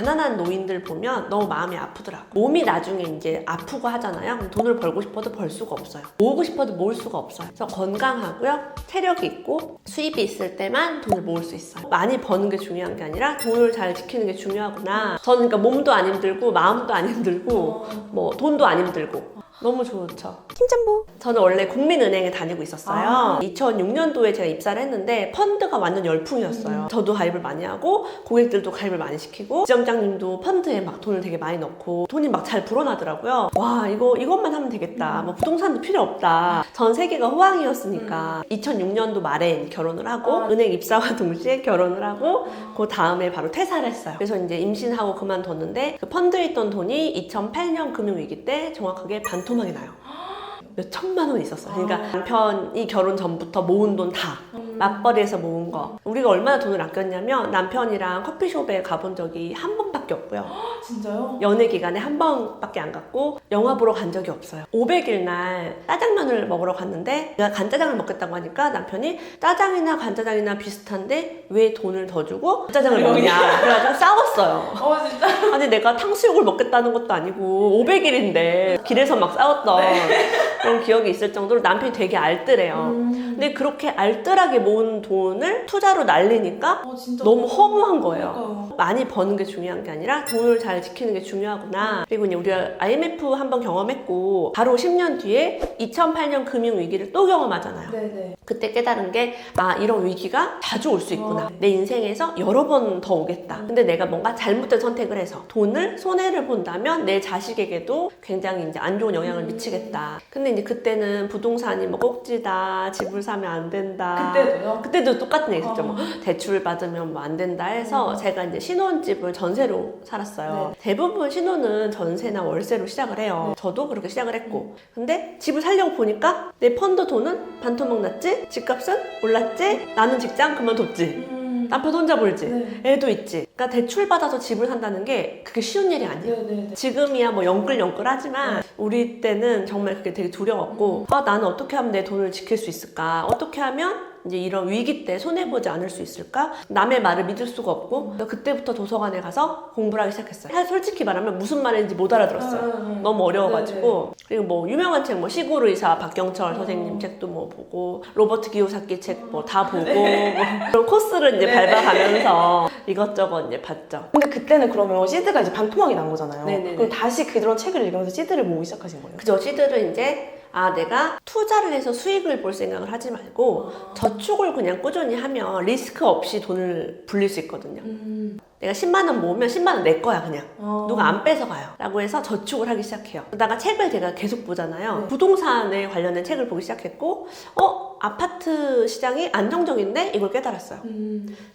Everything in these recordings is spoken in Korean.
가난한 노인들 보면 너무 마음이 아프더라고. 몸이 나중에 이제 아프고 하잖아요. 그럼 돈을 벌고 싶어도 벌 수가 없어요. 모으고 싶어도 모을 수가 없어요. 그래서 건강하고요, 체력이 있고 수입이 있을 때만 돈을 모을 수 있어요. 많이 버는 게 중요한 게 아니라 돈을 잘 지키는 게 중요하구나. 저는 그러니까 몸도 안 힘들고 마음도 안 힘들고 뭐 돈도 안 힘들고 너무 좋죠. 팀장부. 저는 원래 국민은행에 다니고 있었어요. 2006년도에 제가 입사를 했는데 펀드가 완전 열풍이었어요. 저도 가입을 많이 하고 고객들도 가입을 많이 시키고 지점장님도 펀드에 막 돈을 되게 많이 넣고 돈이 막 잘 불어나더라고요. 와, 이것만 하면 되겠다. 뭐 부동산도 필요 없다. 전 세계가 호황이었으니까 2006년도 말에 결혼을 하고 은행 입사와 동시에 결혼을 하고 그 다음에 바로 퇴사를 했어요. 그래서 이제 임신하고 그만뒀는데 그 펀드에 있던 돈이 2008년 금융위기 때 정확하게 반토막이 나요. 몇 천만 원 있었어요. 그러니까 남편이 결혼 전부터 모은 돈 다 맞벌이에서 모은 거. 우리가 얼마나 돈을 아꼈냐면 남편이랑 커피숍에 가본 적이 한 번밖에 없고요. 진짜요? 연애 기간에 한 번밖에 안 갔고 영화 보러 간 적이 없어요. 500일 날 짜장면을 먹으러 갔는데 내가 간짜장을 먹겠다고 하니까 남편이 짜장이나 간짜장이나 비슷한데 왜 돈을 더 주고 짜장을 먹냐. 그래가지고 싸웠어요. 진짜? 아니 내가 탕수육을 먹겠다는 것도 아니고 500일인데 길에서 막 싸웠던 그런 기억이 있을 정도로 남편이 되게 알뜰해요. 근데 그렇게 알뜰하게 모은 돈을 투자로 날리니까 진짜 너무 허무한 거예요. 그러니까요. 많이 버는 게 중요한 게 아니라 돈을 잘 지키는 게 중요하구나. 그리고 이제 우리가 IMF 한번 경험했고 바로 10년 뒤에 2008년 금융위기를 또 경험하잖아요. 네네. 그때 깨달은 게 이런 위기가 자주 올 수 있구나. 내 인생에서 여러 번 더 오겠다. 근데 내가 뭔가 잘못된 선택을 해서 돈을 손해를 본다면 내 자식에게도 굉장히 이제 안 좋은 영향을 미치겠다. 근데 이제 그때는 부동산이 뭐 꼭지다, 집을 사면 안 된다. 그때도요? 그때도 똑같은 얘기 있었죠. 뭐 대출 받으면 뭐 안 된다 해서 제가 이제 신혼집을 전세로 살았어요. 대부분 신혼은 전세나 월세로 시작을 해요. 저도 그렇게 시작을 했고. 근데 집을 살려고 보니까 내 펀드 돈은 반토막 났지? 집값은 올랐지? 나는 직장 그만뒀지? 남편 혼자 벌지? 애도 있지? 그러니까 대출 받아서 집을 산다는 게 그게 쉬운 일이 아니에요. 네네네. 지금이야 뭐 영끌영끌하지만 우리 때는 정말 그게 되게 두려웠고 나는 어떻게 하면 내 돈을 지킬 수 있을까? 어떻게 하면 이제 이런 위기 때 손해보지 않을 수 있을까? 남의 말을 믿을 수가 없고 그때부터 도서관에 가서 공부를 하기 시작했어요. 사실 솔직히 말하면 무슨 말인지 못 알아들었어요. 너무 어려워가지고. 그리고 뭐 유명한 책, 뭐 시구르의사 박경철 선생님 책도 뭐 보고 로버트 기요사키 책 뭐 다 보고 뭐 그런 코스를 이제 밟아가면서 이것저것 이제 봤죠. 근데 그때는 그러면 시드가 이제 반토막이 난 거잖아요. 네네네. 그럼 다시 그런 책을 읽으면서 시드를 모으기 시작하신 거예요? 그죠. 시들은 이제 내가 투자를 해서 수익을 볼 생각을 하지 말고 저축을 그냥 꾸준히 하면 리스크 없이 돈을 불릴 수 있거든요. 내가 10만 원 모으면 10만 원 내 거야 그냥. 누가 안 뺏어가요. 라고 해서 저축을 하기 시작해요. 그러다가 책을 제가 계속 보잖아요. 부동산에 관련된 책을 보기 시작했고 아파트 시장이 안정적인데 이걸 깨달았어요.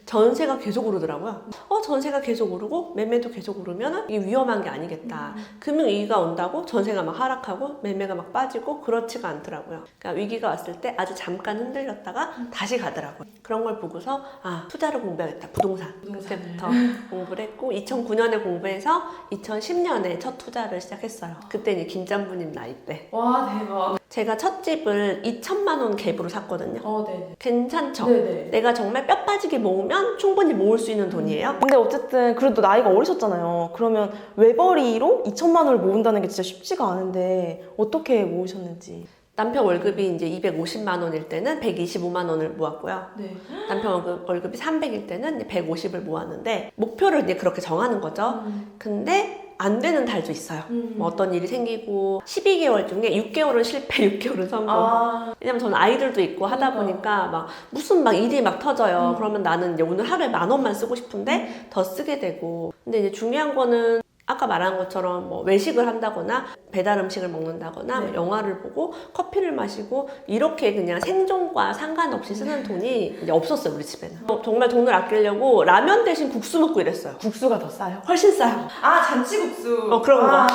전세가 계속 오르더라고요. 전세가 계속 오르고 매매도 계속 오르면 이게 위험한 게 아니겠다. 금융위기가 온다고 전세가 막 하락하고 매매가 막 빠지고 그렇지가 않더라고요. 그러니까 위기가 왔을 때 아주 잠깐 흔들렸다가 다시 가더라고요. 그런 걸 보고서 투자를 공부해야겠다. 부동산. 그때부터 공부를 했고 2009년에 공부해서 2010년에 첫 투자를 시작했어요. 그때 이제 김짬부님 나이 때. 와 대박. 제가 첫 집을 2천만 원 갭으로 샀거든요. 네네. 괜찮죠? 네네. 내가 정말 뼈 빠지게 모으면 충분히 모을 수 있는 돈이에요. 근데 어쨌든 그래도 나이가 어리셨잖아요. 그러면 외벌이로 2천만 원을 모은다는 게 진짜 쉽지가 않은데 어떻게 모으셨는지. 남편 월급이 이제 250만 원일 때는 125만 원을 모았고요. 네. 남편 월급이 300일 때는 이제 150을 모았는데 목표를 이제 그렇게 정하는 거죠. 근데 안 되는 달도 있어요. 뭐 어떤 일이 생기고 12개월 중에 6개월은 실패, 6개월은 성공. 왜냐면 저는 아이들도 있고 하다 보니까 막 무슨 막 일이 막 터져요. 그러면 나는 이제 오늘 하루에 10,000원만 쓰고 싶은데 더 쓰게 되고. 근데 이제 중요한 거는 아까 말한 것처럼 뭐 외식을 한다거나 배달 음식을 먹는다거나 뭐 영화를 보고 커피를 마시고 이렇게 그냥 생존과 상관없이 쓰는 돈이 이제 없었어요 우리 집에는. 정말 돈을 아끼려고 라면 대신 국수 먹고 이랬어요. 국수가 더 싸요? 훨씬 싸요. 잔치국수. 그런 거.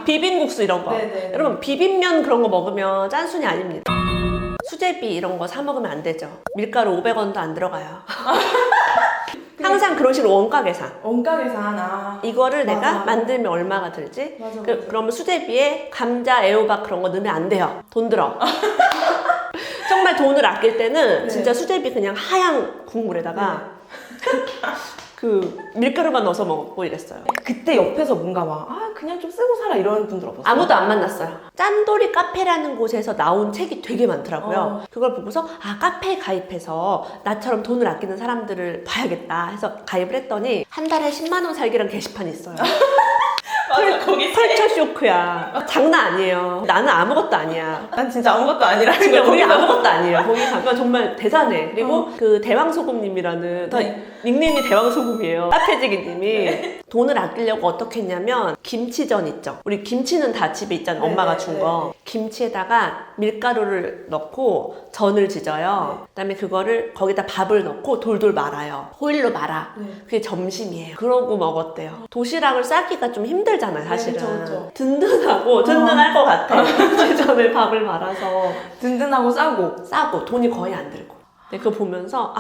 비빔국수 이런 거. 네네. 여러분 비빔면 그런 거 먹으면 짠순이 아닙니다. 수제비 이런 거 사 먹으면 안 되죠. 밀가루 500원도 안 들어가요. 항상 그런 식으로 원가 계산. 원가 계산. 이거를 맞아. 내가 만들면 얼마가 들지? 맞아. 그러면 수제비에 감자, 애호박 그런 거 넣으면 안 돼요. 돈 들어. 정말 돈을 아낄 때는 진짜 수제비 그냥 하얀 국물에다가 그 밀가루만 넣어서 먹고 이랬어요. 그때 옆에서 뭔가 막 그냥 좀 쓰고 살아 이런 분들 없었어요? 아무도 안 만났어요. 짠돌이 카페라는 곳에서 나온 책이 되게 많더라고요. 그걸 보고서 카페에 가입해서 나처럼 돈을 아끼는 사람들을 봐야겠다 해서 가입을 했더니 한 달에 10만 원 살기란 게시판이 있어요. 맞아, 거기 컬처 쇼크야. 장난 아니에요. 나는 아무것도 아니야. 난 진짜 아무것도 아니라는 진짜 걸 거기 거기서 아무것도 아니에요. 거기 가면 정말 대단해. 그리고 그 대왕소금님이라는 다 닉네임이 대왕소금이에요. 카페지기님이 돈을 아끼려고 어떻게 했냐면 김치전 있죠. 우리 김치는 다 집에 있잖아요. 엄마가 준 거. 김치에다가 밀가루를 넣고 전을 지져요. 그다음에 그거를 거기다 밥을 넣고 돌돌 말아요. 호일로 말아. 그게 점심이에요. 그러고 먹었대요. 도시락을 싸기가 좀 힘들잖아요, 사실은. 그쵸. 든든하고 든든할 것 같아. 김치전에 밥을 말아서 든든하고 싸고 돈이 거의 안 들고. 근데 그거 보면서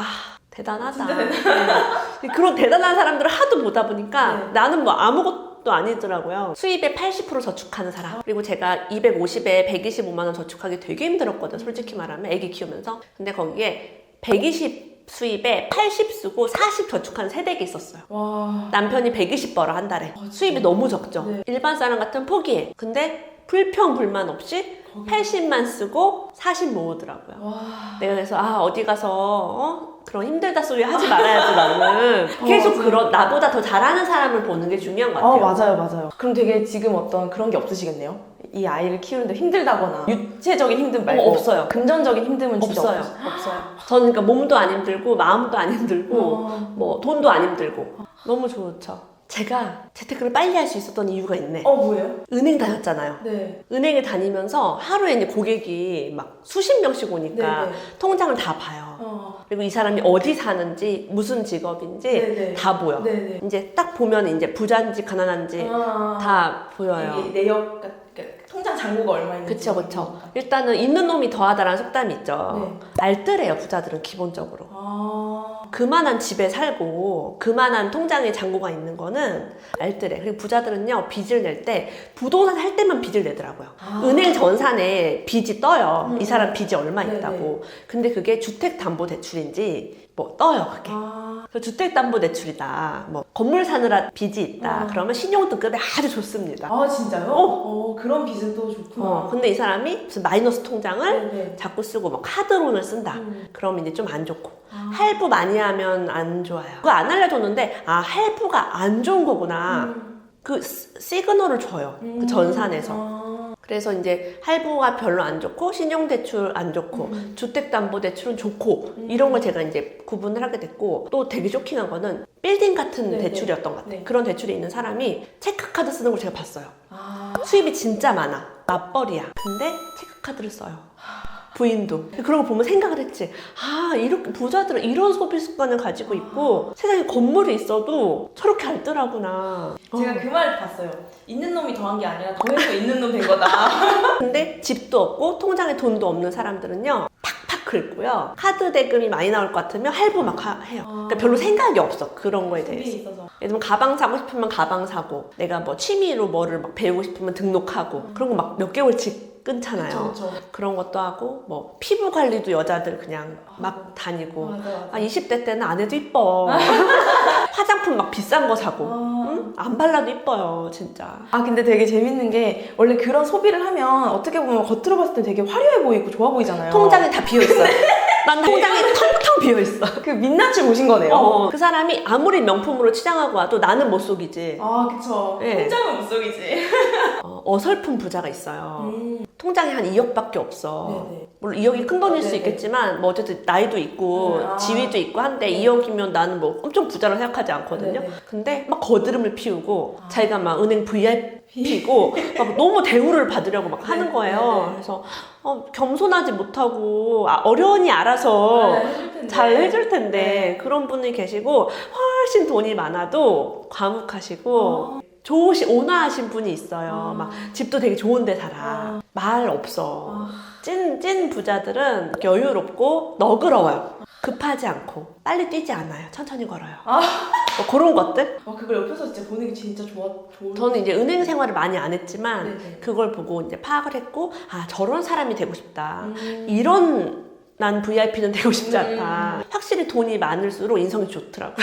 대단하다. 네. 그런 대단한 사람들을 하도 보다 보니까 나는 뭐 아무것도 아니더라고요. 수입의 80% 저축하는 사람. 그리고 제가 250에 125만 원 저축하기 되게 힘들었거든, 솔직히 말하면. 애기 키우면서. 근데 거기에 120 수입에 80 쓰고 40 저축하는 세대가 있었어요. 와. 남편이 120 벌어 한 달에. 수입이 너무 적죠. 일반 사람 같으면 포기해. 근데 불평 불만 없이 80만 쓰고 40 모으더라고요. 와. 내가 그래서 어디 가서 그런 힘들다 소리 하지 말아야지 나는. 계속 그런 나보다 더 잘하는 사람을 보는 게 중요한 것 같아요. 맞아요. 그럼 되게 지금 어떤 그런 게 없으시겠네요? 이 아이를 키우는데 힘들다거나 유체적인 힘듦 말고 없어요. 금전적인 힘듦은 진짜 없어요. 저는 그러니까 몸도 안 힘들고 마음도 안 힘들고 뭐 돈도 안 힘들고 너무 좋죠. 제가 재테크를 빨리 할 수 있었던 이유가 있네. 뭐예요? 은행 다녔잖아요. 네. 은행에 다니면서 하루에 이제 고객이 막 수십 명씩 오니까 네네. 통장을 다 봐요. 그리고 이 사람이 어디 사는지 무슨 직업인지 네네. 다 보여. 네네. 이제 딱 보면 이제 부자인지 가난한지 다 보여요. 이게 내역 통장 잔고가 얼마 있는지. 그쵸. 일단은 있는 놈이 더하다라는 속담이 있죠. 네. 알뜰해요, 부자들은 기본적으로. 그만한 집에 살고 그만한 통장에 잔고가 있는 거는 알뜰해. 그리고 부자들은요, 빚을 낼 때 부동산 살 때만 빚을 내더라고요. 은행 전산에 빚이 떠요. 이 사람 빚이 얼마 있다고. 근데 그게 주택담보대출인지 뭐 떠요, 그게. 주택담보대출이다. 뭐 건물 사느라 빚이 있다. 그러면 신용등급이 아주 좋습니다. 진짜요? 그런 빚은 또 좋구나. 근데 이 사람이 무슨 마이너스 통장을 네네. 자꾸 쓰고 뭐 카드론을 쓴다. 그러면 이제 좀 안 좋고. 할부 많이 하면 안 좋아요. 그거 안 알려줬는데 할부가 안 좋은 거구나. 그 시그널을 줘요. 그 전산에서. 그래서 이제 할부가 별로 안 좋고 신용대출 안 좋고 주택담보대출은 좋고 이런 걸 제가 이제 구분을 하게 됐고, 또 되게 쇼킹한 거는 빌딩 같은 대출이었던 것 같아요. 그런 대출이 있는 사람이 체크카드 쓰는 걸 제가 봤어요. 수입이 진짜 많아. 맞벌이야. 근데 체크카드를 써요. 부인도. 그런 거 보면 생각을 했지. 이렇게 부자들은 이런 소비 습관을 가지고 있고 세상에 건물이 있어도 저렇게 알뜰하구나. 제가 그 말을 봤어요. 있는 놈이 더한 게 아니라 더해서 있는 놈 된 거다. 근데 집도 없고 통장에 돈도 없는 사람들은요, 팍팍 긁고요. 카드 대금이 많이 나올 것 같으면 할부 막 해요. 그러니까 별로 생각이 없어, 그런 거에 대해서. 있어서. 예를 들면 가방 사고 싶으면 가방 사고, 내가 뭐 취미로 뭐를 막 배우고 싶으면 등록하고, 그런 거 막 몇 개월씩 끊잖아요. 그쵸. 그런 것도 하고, 뭐 피부 관리도 여자들 그냥 막 다니고. 맞아. 20대 때는 안 해도 이뻐. 화장품 막 비싼 거 사고. 응? 안 발라도 이뻐요, 진짜. 근데 되게 재밌는 게 원래 그런 소비를 하면 어떻게 보면 겉으로 봤을 때 되게 화려해 보이고 좋아 보이잖아요. 통장에 다 비어있어요. 난 통장에 텅텅 비어있어. 그 민낯을 보신 거네요. 그 사람이 아무리 명품으로 치장하고 와도 나는 못 속이지. 그쵸. 네. 통장은 못 속이지. 어설픈 부자가 있어요. 통장에 한 2억밖에 없어. 네네. 물론 2억이 큰 돈일 수 네네. 있겠지만 뭐 어쨌든 나이도 있고 지위도 있고 한데 2억이면 나는 뭐 엄청 부자로 생각하지 않거든요. 네네. 근데 막 거드름을 피우고 자기가 막 은행 VIP고 막 너무 대우를 받으려고 막 하는 거예요. 네네. 그래서 겸손하지 못하고 어련히 알아서 잘 해줄 텐데 그런 분이 계시고, 훨씬 돈이 많아도 과묵하시고 온화하신 분이 있어요. 막 집도 되게 좋은 데 살아. 말 없어. 찐 부자들은 여유롭고 너그러워요. 급하지 않고 빨리 뛰지 않아요. 천천히 걸어요. 뭐 그런 것들? 그걸 옆에서 진짜 보는 게 진짜 좋은. 저는 이제 은행 생활을 많이 안 했지만 네네. 그걸 보고 이제 파악을 했고, 저런 사람이 되고 싶다. 이런 난 VIP는 되고 싶지 않다. 확실히 돈이 많을수록 인성이 좋더라고.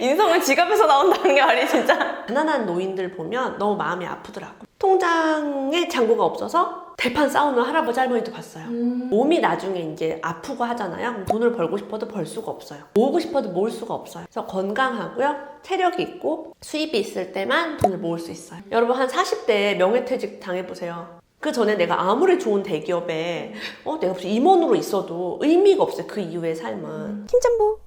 인성은 지갑에서 나온다는 게 아니 진짜. 가난한 노인들 보면 너무 마음이 아프더라고. 통장에 잔고가 없어서 대판 싸우는 할아버지 할머니도 봤어요. 몸이 나중에 이제 아프고 하잖아요. 그럼 돈을 벌고 싶어도 벌 수가 없어요. 모으고 싶어도 모을 수가 없어요. 그래서 건강하고요, 체력이 있고 수입이 있을 때만 돈을 모을 수 있어요. 여러분 한 40대에 명예퇴직 당해보세요. 그 전에 내가 아무리 좋은 대기업에 내가 무슨 임원으로 있어도 의미가 없어요. 그 이후의 삶은. 팀장부.